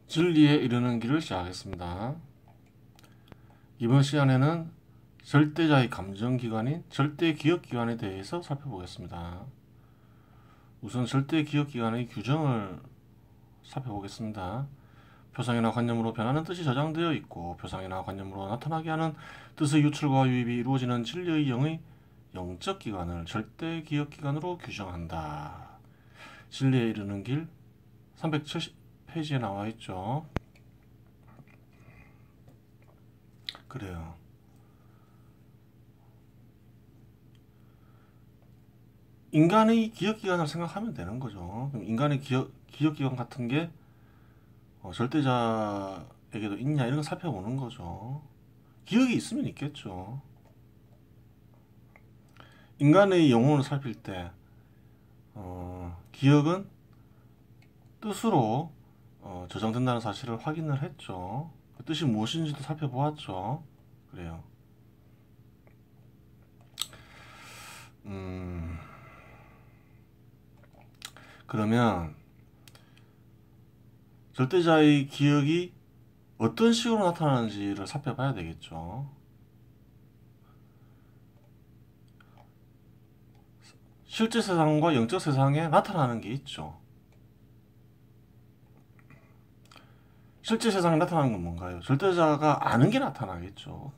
진리에 이르는 길을 시작하겠습니다. 이번 시간에는 절대자의 감정기관인 절대기억기관에 대해서 살펴보겠습니다. 우선 절대기억기관의 규정을 살펴보겠습니다. 표상이나 관념으로 변하는 뜻이 저장되어 있고 표상이나 관념으로 나타나게 하는 뜻의 유출과 유입이 이루어지는 진리의 영의 영적 기관을 절대기억기관으로 규정한다. 진리에 이르는 길 370페이지에 나와 있죠. 그래요. 인간의 기억기관을 생각하면 되는 거죠. 그럼 인간의 기억기관 같은 게 절대자에게도 있냐 이런 거 살펴보는 거죠. 기억이 있으면 있겠죠. 인간의 영혼을 살필 때 기억은 뜻으로 저장된다는 사실을 확인을 했죠. 그 뜻이 무엇인지도 살펴보았죠. 그래요. 그러면 절대자의 기억이 어떤 식으로 나타나는지를 살펴봐야 되겠죠. 실제 세상과 영적 세상에 나타나는 게 있죠. 실제 세상에 나타나는 건 뭔가요? 절대자가 아는 게 나타나겠죠.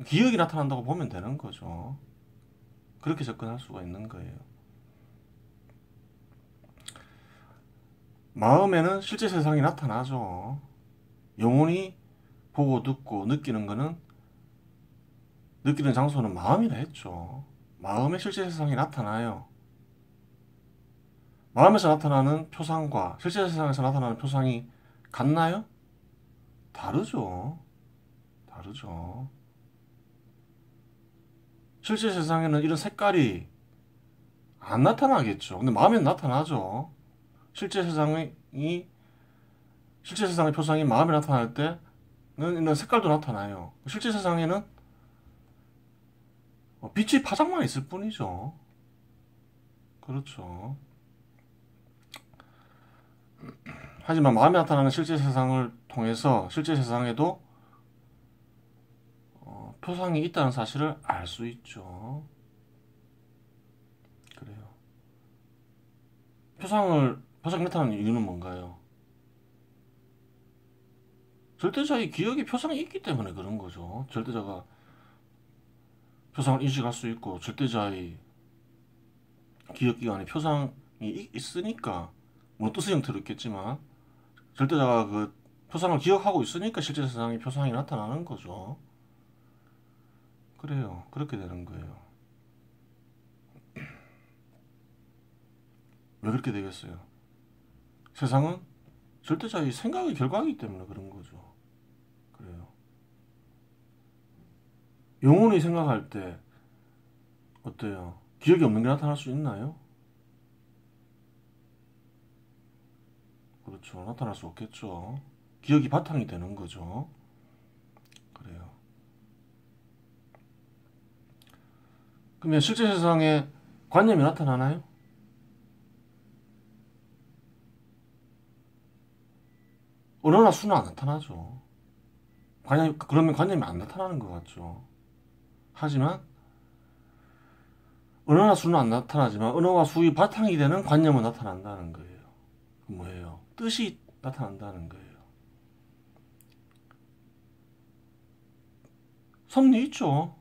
기억이 나타난다고 보면 되는 거죠. 그렇게 접근할 수가 있는 거예요. 마음에는 실제 세상이 나타나죠. 영혼이 보고 듣고 느끼는 거는 느끼는 장소는 마음이라 했죠. 마음의 실제 세상이 나타나요. 마음에서 나타나는 표상과 실제 세상에서 나타나는 표상이 같나요? 다르죠. 다르죠. 실제 세상에는 이런 색깔이 안 나타나겠죠. 근데 마음에는 나타나죠. 실제 세상의 표상이 마음에 나타날 때는 이런 색깔도 나타나요. 실제 세상에는 빛의 파장만 있을 뿐이죠. 그렇죠. 하지만 마음에 나타나는 실제 세상을 통해서 실제 세상에도 표상이 있다는 사실을 알 수 있죠. 그래요. 표상이 나타나는 이유는 뭔가요? 절대자의 기억에 표상이 있기 때문에 그런 거죠. 절대자가 표상을 인식할 수 있고 절대자의 기억기관에 표상이 있으니까 물론 뜻의 형태로 있겠지만 절대자가 그 표상을 기억하고 있으니까 실제 세상에 표상이 나타나는 거죠. 그래요. 그렇게 되는 거예요. 왜 그렇게 되겠어요? 세상은 절대자의 생각의 결과이기 때문에 그런 거죠. 그래요. 영혼이 생각할 때 어때요? 기억이 없는 게 나타날 수 있나요? 그렇죠. 나타날 수 없겠죠. 기억이 바탕이 되는 거죠. 그래요. 그러면 실제 세상에 관념이 나타나나요? 언어나 수는 안 나타나죠. 그러면 관념이 안 나타나는 것 같죠. 하지만 언어나 수는 안 나타나지만 언어와 수의 바탕이 되는 관념은 나타난다는 거예요. 뭐예요? 뜻이 나타난다는 거예요. 섭리 있죠.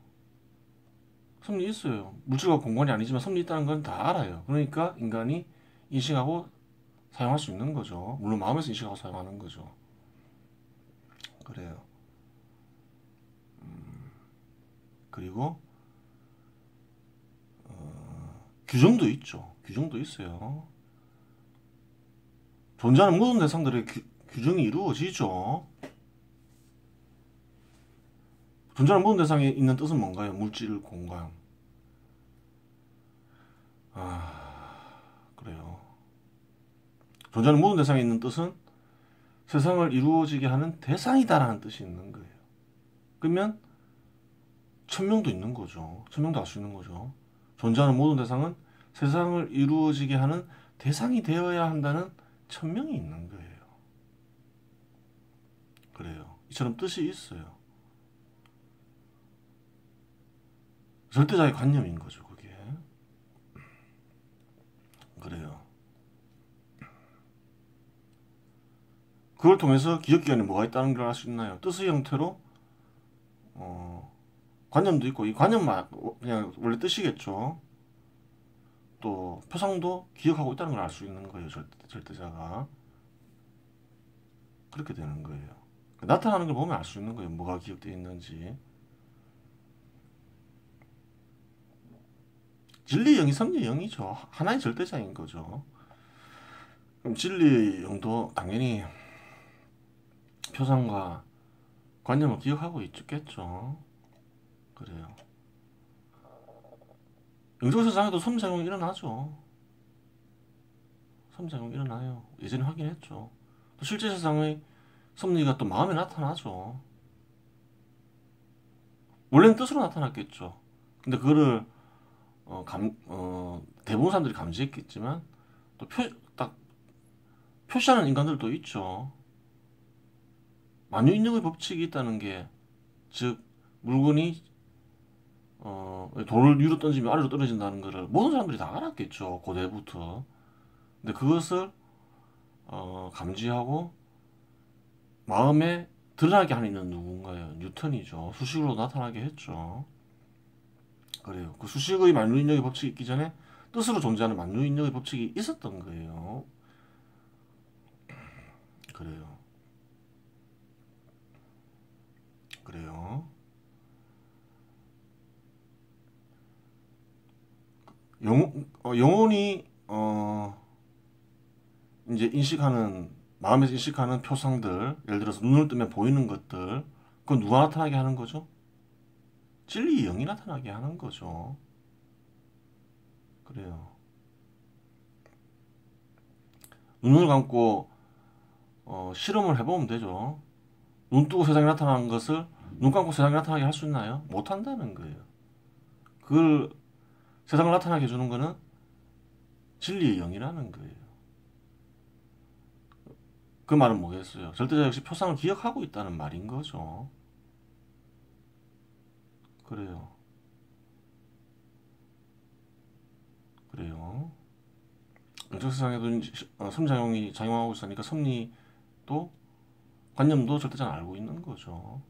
섭리 있어요. 물질과 공간이 아니지만 섭리 있다는 건 다 알아요. 그러니까 인간이 인식하고 사용할 수 있는 거죠. 물론 마음에서 인식하고 사용하는 거죠. 그래요. 그리고 규정도 있죠. 규정도 있어요. 존재하는 모든 대상들의 규정이 이루어지죠. 존재하는 모든 대상에 있는 뜻은 뭔가요? 물질, 공간. 그래요. 존재하는 모든 대상에 있는 뜻은 세상을 이루어지게 하는 대상이다라는 뜻이 있는 거예요. 그러면 천명도 있는 거죠. 천명도 알 수 있는 거죠. 존재하는 모든 대상은 세상을 이루어지게 하는 대상이 되어야 한다는 천명이 있는 거예요. 이처럼 뜻이 있어요. 절대자의 관념인 거죠, 그게. 그래요. 그걸 통해서 기억기관에 뭐가 있다는 걸 알 수 있나요? 뜻의 형태로 관념도 있고, 이 관념만 그냥 원래 뜻이겠죠. 또 표상도 기억하고 있다는 걸 알 수 있는 거예요, 절대자가. 그렇게 되는 거예요. 나타나는 걸 보면 알 수 있는 거예요, 뭐가 기억되어 있는지. 진리의 영이 섭리의 영이죠. 하나의 절대자인 거죠. 그럼 진리의 영도 당연히 표상과 관념을 기억하고 있겠죠. 그래요. 영적 세상에도 섭리작용이 일어나죠. 섭리작용이 일어나요. 예전에 확인했죠. 또 실제 세상의 섭리가 또 마음에 나타나죠. 원래는 뜻으로 나타났겠죠. 근데 그거를 대부분 사람들이 감지했겠지만 또 딱 표시하는 인간들도 있죠. 만유인력의 법칙이 있다는 게, 즉 물건이 돌을 위로 던지면 아래로 떨어진다는 것을 모든 사람들이 다 알았겠죠, 고대부터. 근데 그것을 감지하고 마음에 드러나게 하는 이는 누군가요? 뉴턴이죠. 수식으로 나타나게 했죠. 그래요. 그 수식의 만유인력의 법칙이 있기 전에 뜻으로 존재하는 만유인력의 법칙이 있었던 거예요. 그래요. 그래요. 영혼이 이제 인식하는, 마음에서 인식하는 표상들, 예를 들어서 눈을 뜨면 보이는 것들, 그건 누가 나타나게 하는 거죠? 진리의 영이 나타나게 하는 거죠. 그래요. 눈을 감고 실험을 해보면 되죠. 눈 뜨고 세상에 나타나는 것을 눈 감고 세상에 나타나게 할 수 있나요? 못 한다는 거예요. 그걸 세상을 나타나게 해주는 거는 진리의 영이라는 거예요. 그 말은 뭐겠어요? 절대자 역시 표상을 기억하고 있다는 말인 거죠. 그래요. 그래요. 영적 세상에도 섭리작용이 작용하고 있으니까 섭리도, 관념도 절대자는 알고 있는 거죠.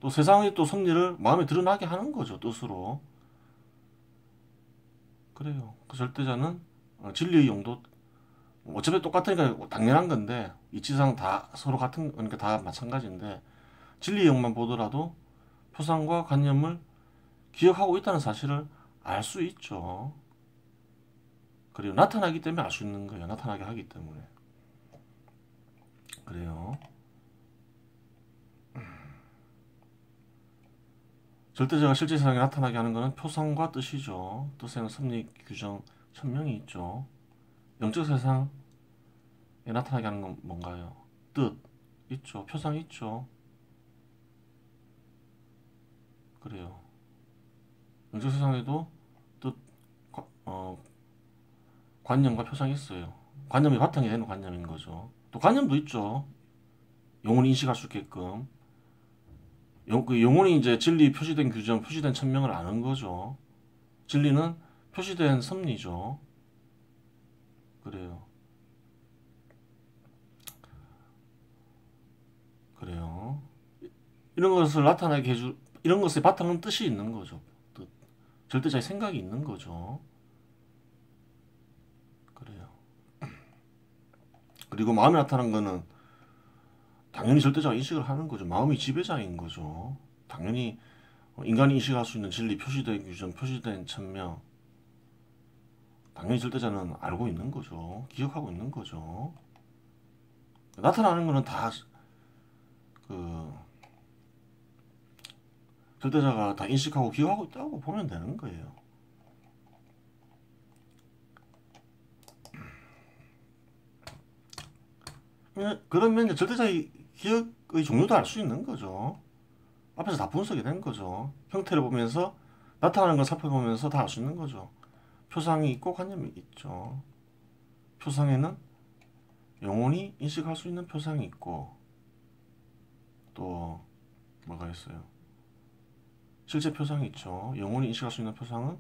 또 세상의 또 섭리를 마음에 드러나게 하는 거죠, 뜻으로. 그래요. 그 절대자는 진리의 영도 어차피 똑같으니까 당연한 건데, 이치상 다 서로 같은, 그러니까 다 마찬가지인데, 진리의 영만 보더라도 표상과 관념을 기억하고 있다는 사실을 알 수 있죠. 그리고 나타나기 때문에 알 수 있는 거예요. 나타나게 하기 때문에. 그래요. 절대자가 실제 세상에 나타나게 하는 것은 표상과 뜻이죠. 뜻에는 섭리, 규정, 천명이 있죠. 영적 세상에 나타나게 하는 건 뭔가요? 뜻 있죠. 표상 있죠. 그래요. 영적 세상에도 뜻, 관념과 표상이 있어요. 관념이 바탕이 되는 관념인 거죠. 또 관념도 있죠. 영혼이 인식할 수 있게끔. 그 영혼이 이제 진리 표시된 규정, 표시된 천명을 아는 거죠. 진리는 표시된 섭리죠. 그래요. 그래요. 이런 것을 나타나게 이런 것의 바탕은 뜻이 있는 거죠. 뜻. 절대자의 생각이 있는 거죠. 그래요. 그리고 마음에 나타난 거는 당연히 절대자가 인식을 하는 거죠. 마음이 지배자인 거죠. 당연히 인간이 인식할 수 있는 진리, 표시된 규정, 표시된 천명, 당연히 절대자는 알고 있는 거죠. 기억하고 있는 거죠. 나타나는 거는 다 그 절대자가 다 인식하고 기억하고 있다고 보면 되는 거예요. 그러면 이제 절대자의 기억의 종류도 알 수 있는 거죠. 앞에서 다 분석이 된 거죠. 형태를 보면서 나타나는 걸 살펴보면서 다 알 수 있는 거죠. 표상이 있고 관념이 있죠. 표상에는 영혼이 인식할 수 있는 표상이 있고, 또 뭐가 있어요? 실제 표상이 있죠. 영혼이 인식할 수 있는 표상은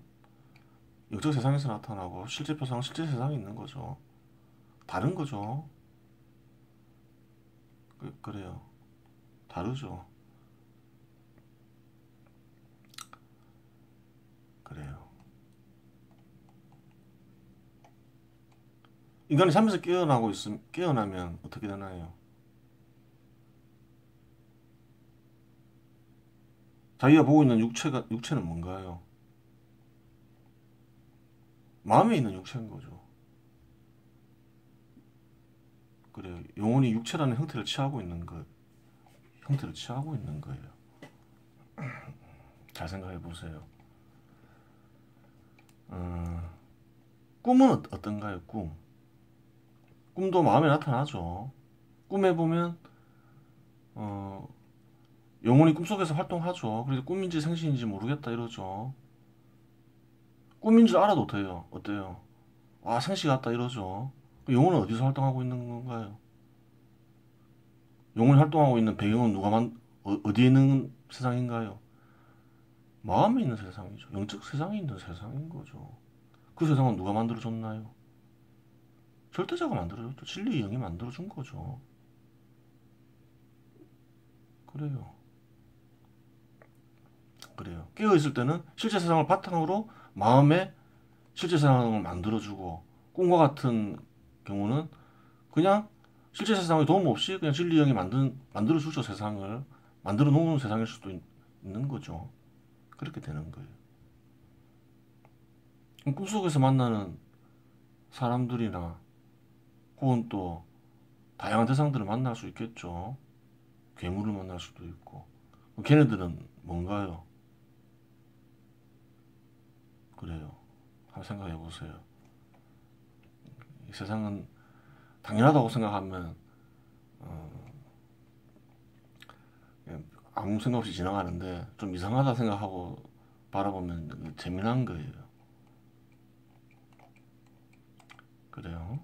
영적 세상에서 나타나고 실제 표상은 실제 세상에 있는 거죠. 다른 거죠. 그래요. 다르죠. 그래요. 인간이 잠에서 깨어나면 어떻게 되나요? 자기가 보고 있는 육체는 뭔가요? 마음에 있는 육체인 거죠. 그래요. 영혼이 육체라는 형태를 취하고 있는 거예요. 잘 생각해 보세요. 꿈은 어떤가요? 꿈도 마음에 나타나죠. 꿈에 보면 영혼이 꿈속에서 활동하죠. 그래서 꿈인지 생신인지 모르겠다 이러죠. 꿈인 줄 알아도 어때요? 와, 생시 같다 이러죠. 영혼은 어디서 활동하고 있는 건가요? 영혼이 활동하고 있는 배경은 어디에 있는 세상인가요? 마음에 있는 세상이죠. 영적 세상에 있는 세상인 거죠. 그 세상은 누가 만들어줬나요? 절대자가 만들어줬죠. 진리의 영이 만들어준 거죠. 그래요. 깨어있을 때는 실제 세상을 바탕으로 마음에 실제 세상을 만들어주고, 꿈과 같은 경우는 그냥 실제 세상에 도움 없이 그냥 진리 영이 만들어주죠. 세상을 만들어 놓은 세상일 수도 있는 거죠. 그렇게 되는 거예요. 꿈속에서 만나는 사람들이나 혹은 또 다양한 대상들을 만날 수 있겠죠. 괴물을 만날 수도 있고. 걔네들은 뭔가요? 그래요. 한번 생각해 보세요. 이 세상은 당연하다고 생각하면 그냥 아무 생각 없이 지나가는데 좀 이상하다 생각하고 바라보면 재미난 거예요. 그래요.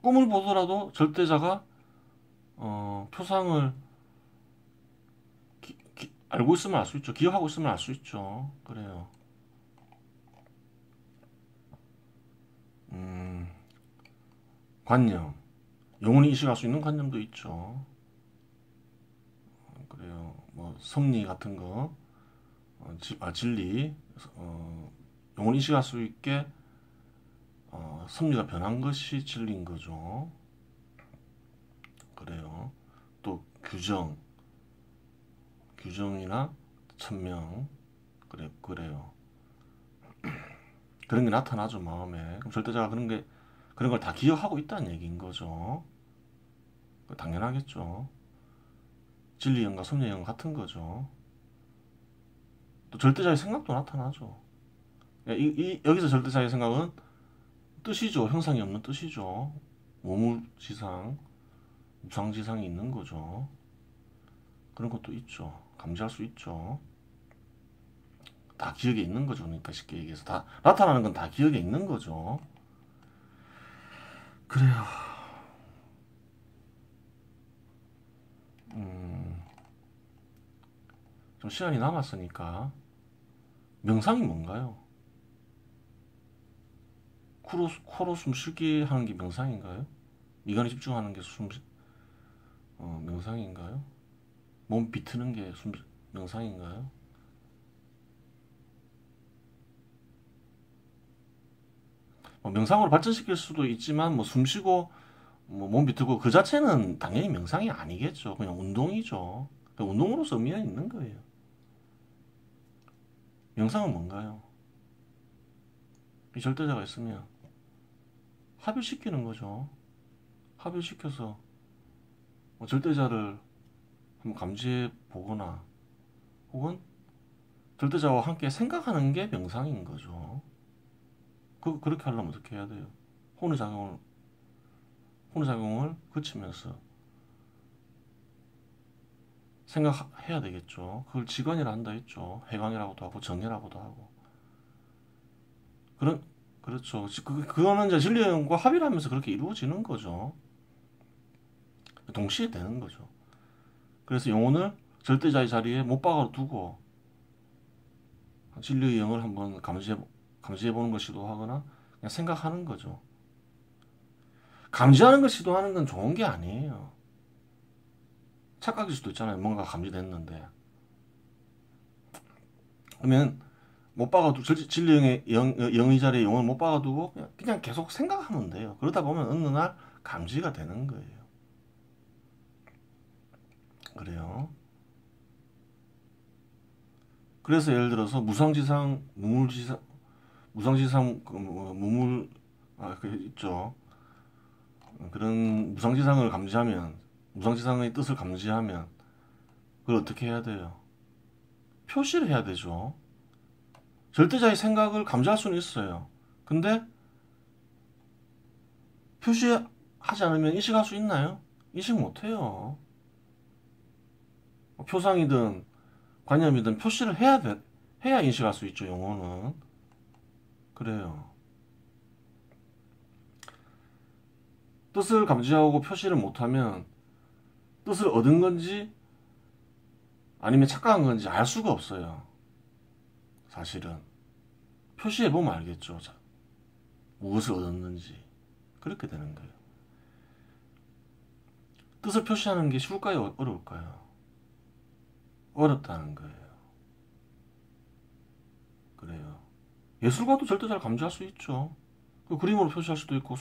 꿈을 보더라도 절대자가 표상을 알고 있으면 알 수 있죠. 기억하고 있으면 알 수 있죠. 그래요. 관념. 영혼이 인식할 수 있는 관념도 있죠. 그래요. 뭐 섭리 같은 거, 진리, 영혼이 인식할 수 있게 섭리가 변한 것이 진리인 거죠. 그래요. 또 규정이나 천명, 그래요. 그런 게 나타나죠, 마음에. 그럼 절대자가 그런 걸 다 기억하고 있다는 얘기인 거죠. 당연하겠죠. 진리형과 섭리형 같은 거죠. 또 절대자의 생각도 나타나죠. 여기서 절대자의 생각은 뜻이죠. 형상이 없는 뜻이죠. 모물지상, 무상지상이 있는 거죠. 그런 것도 있죠. 감지할 수 있죠. 다 기억에 있는 거죠. 그러니까 쉽게 얘기해서 다 나타나는 건 다 기억에 있는 거죠. 그래요. 좀 시간이 남았으니까 명상이 뭔가요? 코로 숨쉬기 하는 게 명상인가요? 미간에 집중하는 게 명상인가요? 몸 비트는 게 명상인가요? 명상으로 발전시킬 수도 있지만 뭐 숨쉬고 몸 비트고 그 자체는 당연히 명상이 아니겠죠. 그냥 운동이죠. 그냥 운동으로서 의미가 있는 거예요. 명상은 뭔가요? 이 절대자가 있으면 합일시키는 거죠. 합일시켜서 뭐 절대자를 한번 감지해 보거나 혹은 절대자와 함께 생각하는 게 명상인 거죠. 그렇게 하려면 어떻게 해야 돼요? 혼의작용을 거치면서 생각해야 되겠죠. 그걸 직관이라 한다 했죠. 해관이라고도 하고 정해라고도 하고. 그렇죠. 그거는 이제 진리과 합의를 하면서 그렇게 이루어지는 거죠. 동시에 되는 거죠. 그래서 영혼을 절대자의 자리에 못 박아 두고 진리의 영을 한번 감지해보는 걸 시도하거나 그냥 생각하는 거죠. 감지하는 걸 시도하는 건 좋은 게 아니에요. 착각일 수도 있잖아요. 뭔가 감지됐는데. 그러면 못 박아두고 진리의 영의 자리에 영을 못 박아두고 그냥 계속 생각하면 돼요. 그러다 보면 어느 날 감지가 되는 거예요. 그래요. 그래서 예를 들어서 무상지상, 무물지상, 무상지상, 무물, 그 있죠. 그런 무상지상을 감지하면, 무상지상의 뜻을 감지하면, 그걸 어떻게 해야 돼요? 표시를 해야 되죠. 절대자의 생각을 감지할 수는 있어요. 근데 표시하지 않으면 인식할 수 있나요? 인식 못해요. 표상이든 관념이든 표시를 해야 인식할 수 있죠, 영어는. 그래요. 뜻을 감지하고 표시를 못하면 뜻을 얻은 건지 아니면 착각한 건지 알 수가 없어요. 사실은. 표시해보면 알겠죠. 자, 무엇을 얻었는지. 그렇게 되는 거예요. 뜻을 표시하는 게 쉬울까요? 어려울까요? 어렵다는 거예요. 그래요. 예술가도 절대자를 감지할 수 있죠. 그림으로 표시할 수도 있고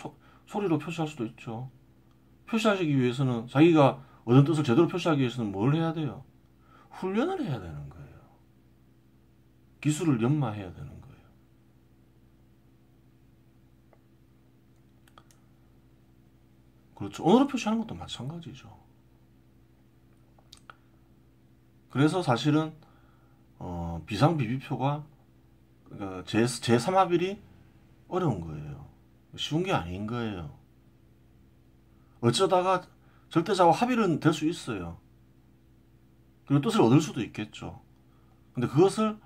소리로 표시할 수도 있죠. 표시하시기 위해서는 자기가 얻은 뜻을 제대로 표시하기 위해서는 뭘 해야 돼요? 훈련을 해야 되는 거예요. 기술을 연마해야 되는 거예요. 그렇죠. 언어로 표시하는 것도 마찬가지죠. 그래서 사실은 비상비비표가 그러니까 제3합일이 어려운 거예요. 쉬운 게 아닌 거예요. 어쩌다가 절대자와 합일은 될 수 있어요. 그리고 뜻을 얻을 수도 있겠죠. 근데 그것을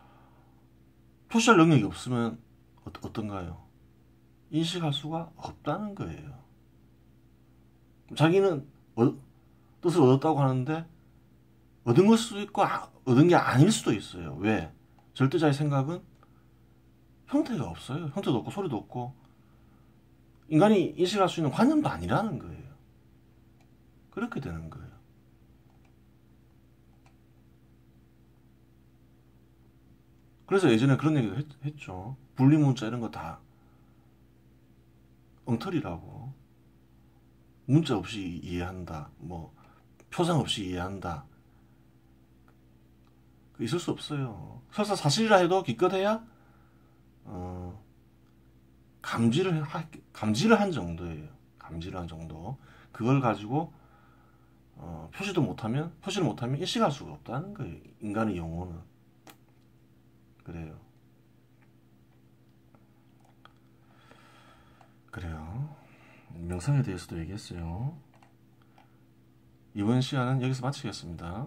표시할 능력이 없으면 어떤가요? 인식할 수가 없다는 거예요. 자기는 뜻을 얻었다고 하는데 얻은 걸 수도 있고 얻은 게 아닐 수도 있어요. 왜? 절대자의 생각은 형태가 없어요. 형태도 없고 소리도 없고 인간이 인식할 수 있는 관념도 아니라는 거예요. 그렇게 되는 거예요. 그래서 예전에 그런 얘기도 했죠. 분리문자 이런 거 다 엉터리라고. 문자 없이 이해한다. 뭐 표상 없이 이해한다. 있을 수 없어요. 설사 사실이라 해도 기껏해야 감지를 한 정도예요. 감지를 한 정도. 그걸 가지고 표시를 못하면 인식할 수가 없다는 거예요. 인간의 영혼은. 그래요. 그래요. 명상에 대해서도 얘기했어요. 이번 시간은 여기서 마치겠습니다.